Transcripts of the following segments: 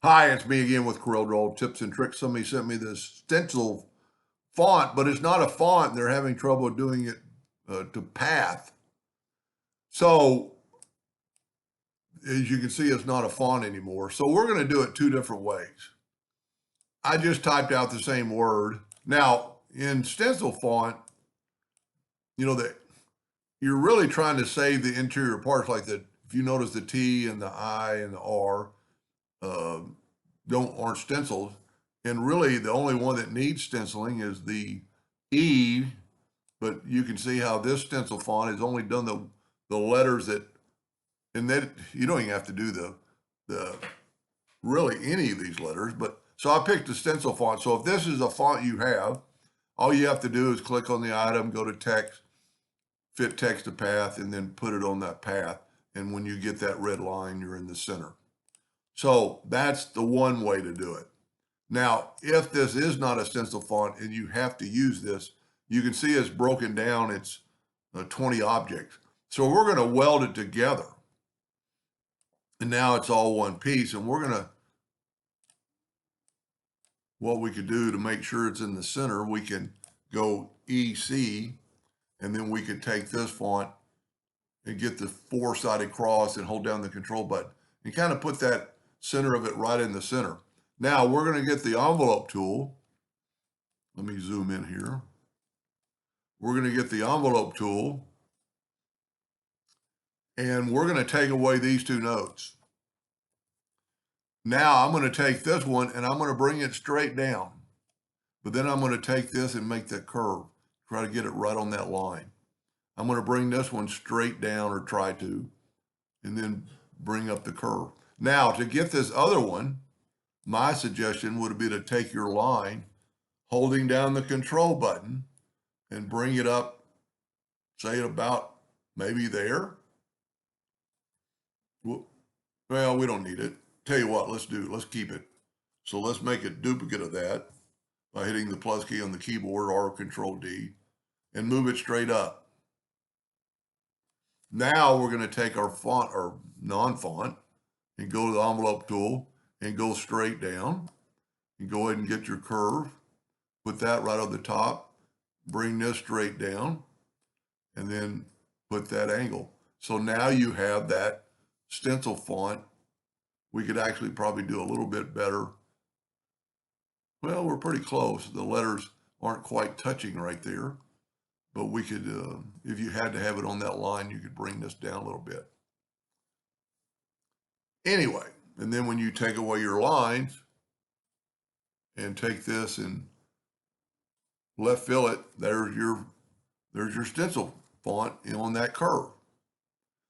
Hi, it's me again with Corel Draw Tips and Tricks. Somebody sent me this stencil font, but it's not a font. They're having trouble doing it to path. So as you can see, it's not a font anymore. So we're going to do it two different ways. I just typed out the same word. Now, in stencil font, you know that you're really trying to save the interior parts, like the, if you notice the T and the I and the R aren't stenciled. And really the only one that needs stenciling is the E, but you can see how this stencil font has only done the letters that, and then you don't even have to do the really any of these letters, but so I picked the stencil font. So if this is a font you have, all you have to do is click on the item, go to text, fit text to path, and then put it on that path. And when you get that red line, you're in the center. So that's the one way to do it. Now, if this is not a stencil font and you have to use this, you can see it's broken down. It's 20 objects. So we're going to weld it together. And now it's all one piece. And we're going to, what we could do to make sure it's in the center, we can go EC, and then we could take this font and get the four-sided cross and hold down the control button and kind of put that center of it right in the center. Now we're going to get the envelope tool. Let me zoom in here. We're going to get the envelope tool, and we're going to take away these two notes. Now I'm going to take this one and I'm going to bring it straight down, but then I'm going to take this and make that curve, try to get it right on that line. I'm going to bring this one straight down, or try to, and then bring up the curve. Now to get this other one, my suggestion would be to take your line, holding down the control button, and bring it up, say about maybe there. Well, we don't need it. Tell you what, let's keep it. So let's make a duplicate of that by hitting the plus key on the keyboard or Control D and move it straight up. Now we're going to take our font or non-font and go to the envelope tool and go straight down, and go ahead and get your curve, put that right on the top, bring this straight down, and then put that angle. So now you have that stencil font. We could actually probably do a little bit better. Well, we're pretty close. The letters aren't quite touching right there, but we could, if you had to have it on that line, you could bring this down a little bit. Anyway, and then when you take away your lines and take this and left fill it, there's your stencil font on that curve.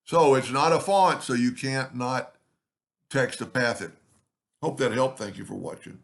So it's not a font, so you can't not text to path it. Hope that helped. Thank you for watching.